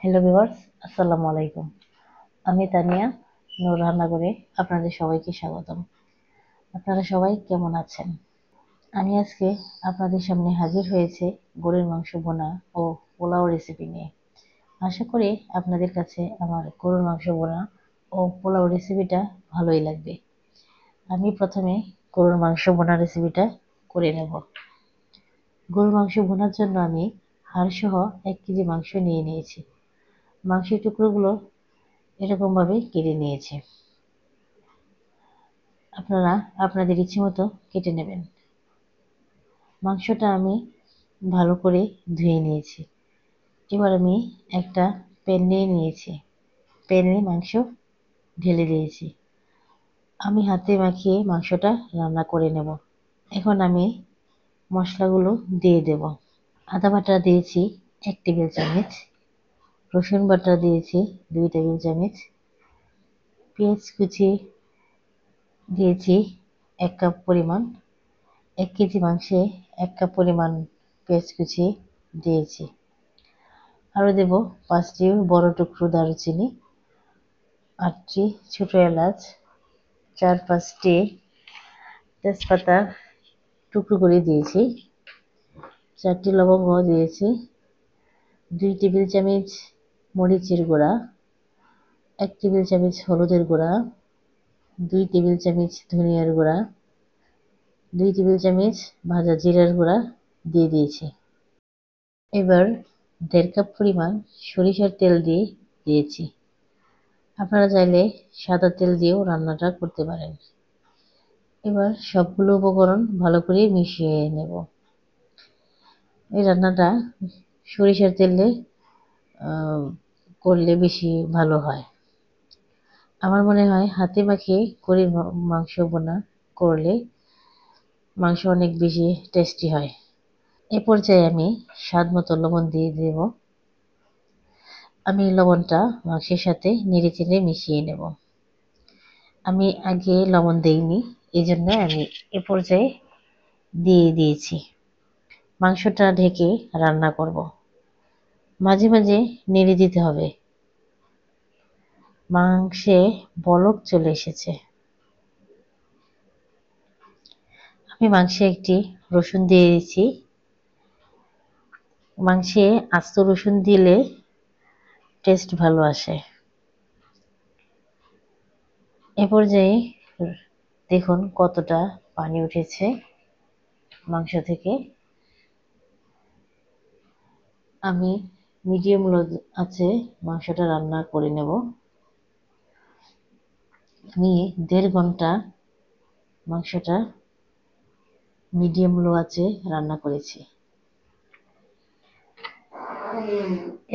Hello viewers, আসসালামু আলাইকুম। আমি তানিয়া নূর রান্নাঘরে আপনাদের সবাইকে স্বাগতম। আপনারা সবাই কেমন আছেন? আমি আজকে আপনাদের সামনে হাজির হয়েছে গরুর মাংস ভুনা ও পোলাও রেসিপি নিয়ে। আশা করি আপনাদের কাছে আমার গরুর মাংস ভুনা ও পোলাও রেসিপিটা ভালোই লাগবে। আমি প্রথমে গরুর মাংস ভুনা রেসিপিটা করে নেব। গরুর মাংস ভুনার জন্য আমি হাড়সহ 1 কেজি মাংস নিয়ে নিয়েছি। মাংসের টুকরোগুলো এরকমভাবে কেটে নিয়েছি। আপনারা আপনাদের ইচ্ছে মতো কেটে নেবেন। মাংসটা আমি ভালো করে ধুয়ে নিয়েছি। এবার আমি একটা প্যান নিয়ে নিয়েছি। প্যানে মাংস ঢেলে দিয়েছি। আমি হাতে মাখিয়ে মাংসটা রান্না করে নেব। এখন আমি মশলাগুলো দিয়ে দেব। আদা বাটা দিয়েছি 1 টেবিল চামচ, রসুন বাটা দিয়েছি 2 টেবিল চামচ, পেঁয়াজ কুচি দিয়েছি 1 কাপ পরিমাণ। 1 কেজি মাংসে 1 কাপ পরিমাণ পেঁয়াজ কুচি দিয়েছি। আরও দেব 5টি বড় টুকরো দারুচিনি, 8টি ছোট এলাচ, 4-5টি তেজপাতা টুকরো করে দিয়েছি, 4টি লবঙ্গ দিয়েছি, 2 টেবিল চামচ মরিচের গুঁড়া, 1 টেবিল চামচ হলুদের গুঁড়া, 2 টেবিল চামচ ধনিয়ার গুঁড়া, 2 টেবিল চামচ ভাজা জিরার গুঁড়া দিয়ে দিয়েছি। এবার 1.5 কাপ পরিমাণ সরিষার তেল দিয়েছি। আপনারা চাইলে সাদা তেল দিয়েও রান্নাটা করতে পারেন। এবার সবগুলো উপকরণ ভালো করে মিশিয়ে নেব। এই রান্নাটা সরিষার তেলে করলে বেশি ভালো হয়। আমার মনে হয় হাতে মাখিয়ে গরুর মাংস ভুনা করলে মাংস অনেক বেশি টেস্টি হয়। এ পর্যায়ে আমি স্বাদ মতো লবণ দিয়ে দেব। আমি লবণটা মাংসের সাথে নেড়েচেড়ে মিশিয়ে নেব। আমি আগে লবণ দেইনি, এই জন্য আমি এ পর্যায়ে দিয়ে দিয়েছি। মাংসটা ঢেকে রান্না করব। মাঝে মাঝে নেড়ে দিতে হবে। মাংসে বলক চলে এসেছে। আমি মাংসে একটি রসুন দিয়ে দিয়েছি। মাংসে আস্ত রসুন দিলে টেস্ট ভালো আসে। এ পর্যায়ে দেখুন কতটা পানি উঠেছে মাংস থেকে। আমি মিডিয়াম আঁচে মাংসটা রান্না করে নেব। আমি 1.5 ঘন্টা মাংসটা মিডিয়াম লো আঁচে রান্না করেছি।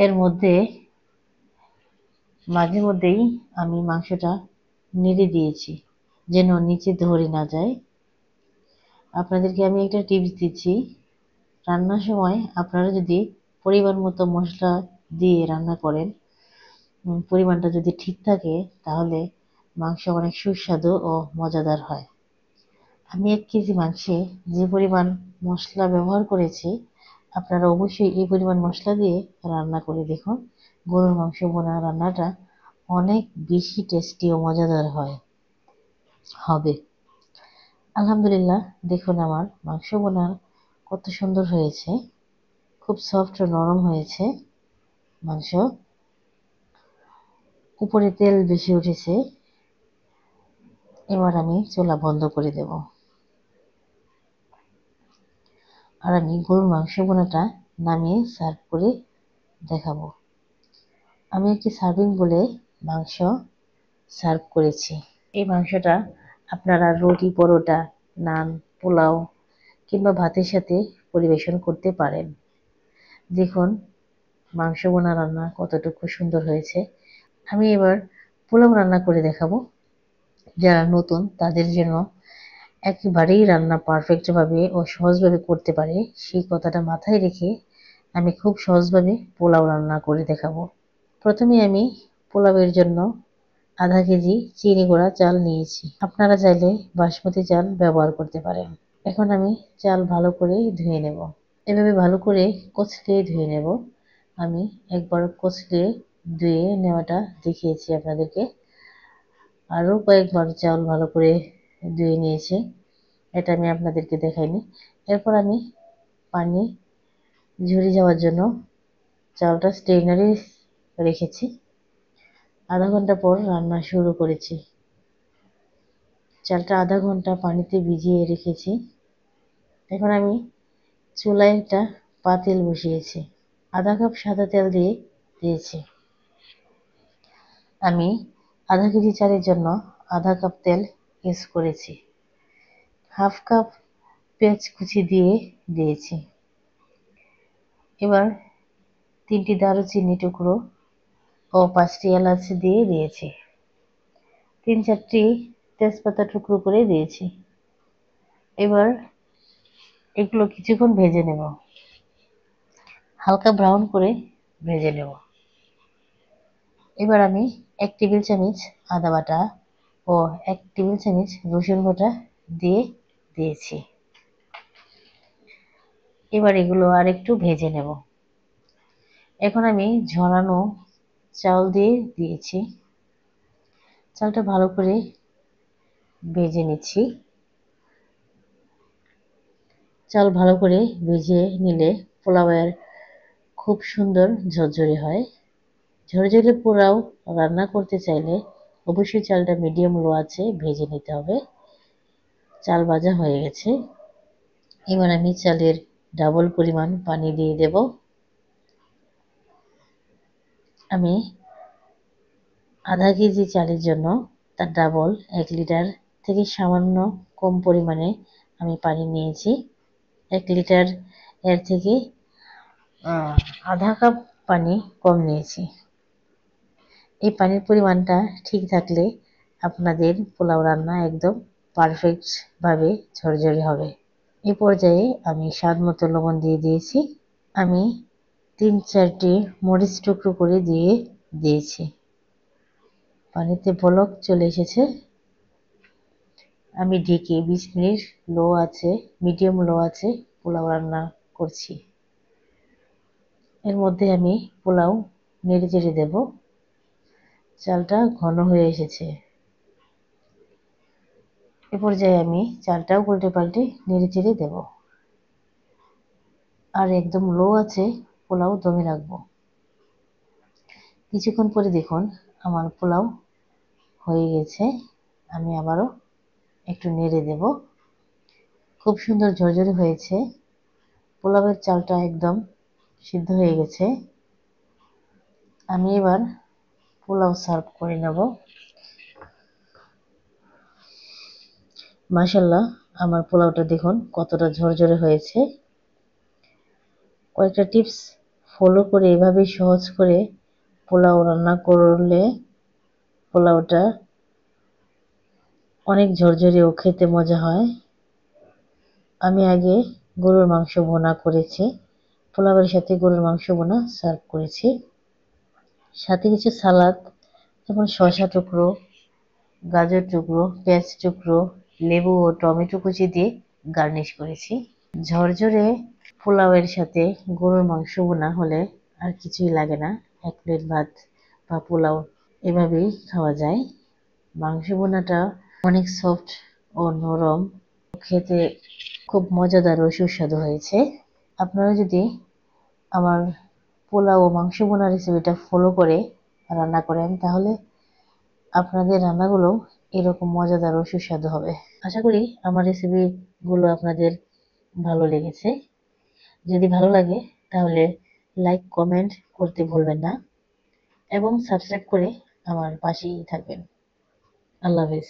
এর মধ্যে মাঝে মধ্যেই আমি মাংসটা নেড়ে দিয়েছি যেন নিচে ধরে না যায়। আপনাদেরকে আমি একটা টিপস দিচ্ছি, রান্নার সময় আপনারা যদি পরিমাণ মতো মশলা দিয়ে রান্না করেন, পরিমাণটা যদি ঠিক থাকে তাহলে মাংস অনেক সুস্বাদু ও মজাদার হয়। আমি 1 কেজি মাংসে যে পরিমাণ মশলা ব্যবহার করেছি, আপনারা অবশ্যই এই পরিমাণ মশলা দিয়ে রান্না করে দেখুন। গরুর মাংস ভুনা রান্নাটা অনেক বেশি টেস্টি ও মজাদার হবে। আলহামদুলিল্লাহ, দেখুন আমার মাংস ভুনা কত সুন্দর হয়েছে। খুব সফট ও নরম হয়েছে মাংস। উপরে তেল বেশি উঠেছে। এবার আমি চুলা বন্ধ করে দেব। আর আমি গরুর মাংস ভুনাটা নামিয়ে সার্ভ করে দেখাবো। আমি একটি সার্ভিং বলে মাংস সার্ভ করেছি। এই মাংসটা আপনারা রুটি, পরোটা, নান, পোলাও কিংবা ভাতের সাথে পরিবেশন করতে পারেন। দেখুন মাংস ভুনা রান্না কতটুকু সুন্দর হয়েছে। আমি এবার পোলাও রান্না করে দেখাবো। যারা নতুন তাদের জন্য একেবারেই রান্না পারফেক্টভাবে ও সহজভাবে করতে পারে সেই কথাটা মাথায় রেখে আমি খুব সহজভাবে পোলাও রান্না করে দেখাবো। প্রথমে আমি পোলাওয়ের জন্য আধা কেজি চিনি গুঁড়া চাল নিয়েছি। আপনারা চাইলে বাসমতি চাল ব্যবহার করতে পারেন। এখন আমি চাল ভালো করে ধুয়ে নেব। এভাবে ভালো করে কচলে ধুয়ে নেব। আমি একবার কষলে ধুয়ে নেওয়াটা দেখিয়েছি আপনাদেরকে। আরও কয়েকবার চাউল ভালো করে ধুয়ে নিয়েছি, এটা আমি আপনাদেরকে দেখাইনি। এরপর আমি পানি ঝরে যাওয়ার জন্য চালটা স্ট্রেনারে রেখেছি। আধা ঘন্টা পর রান্না শুরু করেছি। চালটা আধা ঘন্টা পানিতে ভিজিয়ে রেখেছি। এখন আমি চুলায় একটা পাতিল বসিয়েছি, আধা কাপ সাদা তেল দিয়েছি। আমি আধা কেজি চালের জন্য আধা কাপ তেল ইউজ করেছি। হাফ কাপ পেঁয়াজ কুচি দিয়েছি। এবার 3টি দারুচিনি টুকরো ও 5টি এলাচ দিয়েছি। 3-4টি তেজপাতা টুকরো করে দিয়েছি। এবার এগুলো কিছুক্ষণ ভেজে নেব, হালকা ব্রাউন করে ভেজে নেব। এবার আমি 1 টেবিল চামচ আদা বাটা ও 1 টেবিল চামচ রসুন বাটা দিয়েছি। এবার এগুলো আর একটু ভেজে নেব। এখন আমি ঝরানো চাল দিয়েছি। চালটা ভালো করে ভেজে নিচ্ছি। চাল ভালো করে ভেজে নিলে পোলাওয়ের খুব সুন্দর ঝরঝরে হয়। ঝরঝরে পোলাও রান্না করতে চাইলে অবশ্যই চালটা মিডিয়াম লো আছে ভেজে নিতে হবে। চাল ভাজা হয়ে গেছে। এবার আমি চালের ডাবল পরিমাণ পানি দিয়ে দেব। আমি আধা কেজি চালের জন্য তার ডাবল 1 লিটার থেকে সামান্য কম পরিমাণে আমি পানি নিয়েছি। 1 লিটার এর থেকে আধা কাপ পানি কম নিয়েছি। এই পানির পরিমাণটা ঠিক থাকলে আপনাদের পোলাও রান্না একদম পারফেক্টভাবে ঝরঝরে হবে। এই পর্যায়ে আমি স্বাদ মতো লবণ দিয়েছি। আমি 3-4টি মরিচ টুকরো করে দিয়েছি। পানিতে বলক চলে এসেছে। আমি ঢেকে 20 মিনিট মিডিয়াম লো আছে পোলাও রান্না করছি। এর মধ্যে আমি পোলাও নেড়ে চেড়ে দেব। চালটা ঘন হয়ে এসেছে। এ পর্যায়ে আমি চালটাও উল্টে পাল্টে নেড়ে চেড়ে দেব। আর একদম লো আছে পোলাও দমে রাখবো। কিছুক্ষণ পরে দেখুন আমার পোলাও হয়ে গেছে। আমি আবারও একটু নেড়ে দেব। খুব সুন্দর ঝরঝরে হয়েছে। পোলাওয়ের চালটা একদম সিদ্ধ হয়ে গেছে। আমি এবার পোলাও সার্ভ করে নেব। মাশাআল্লাহ, আমার পোলাওটা দেখুন কতটা ঝরঝরে হয়েছে। কয়েকটা টিপস ফলো করে এভাবে সহজ করে পোলাও রান্না করলে পোলাওটা অনেক ঝরঝরে ও খেতে মজা হয়। আমি আগে গরুর মাংস ভুনা করেছি। পোলাওয়ের সাথে গরুর মাংস ভুনা সার্ভ করেছি। সাথে কিছু সালাদ যেমন শসা টুকরো, গাজর টুকরো, পেঁয়াজ টুকরো, লেবু ও টমেটো কুচি দিয়ে গার্নিশ করেছি। ঝরঝরে পোলাওয়ের সাথে গরুর মাংস ভুনা হলে আর কিছুই লাগে না। 1 প্লেট ভাত বা পোলাও এভাবেই খাওয়া যায়। মাংস ভুনাটা অনেক সফট ও নরম, খেতে খুব মজাদার ও সুস্বাদু হয়েছে। আপনারা যদি আমার পোলাও ও মাংস ভুনা রেসিপিটা ফলো করে রান্না করেন তাহলে আপনাদের রান্নাগুলো এরকম মজাদার ও সুস্বাদু হবে। আশা করি আমার রেসিপিগুলো আপনাদের ভালো লেগেছে। যদি ভালো লাগে তাহলে লাইক কমেন্ট করতে ভুলবেন না এবং সাবস্ক্রাইব করে আমার পাশেই থাকবেন। আল্লাহ হাফেজ।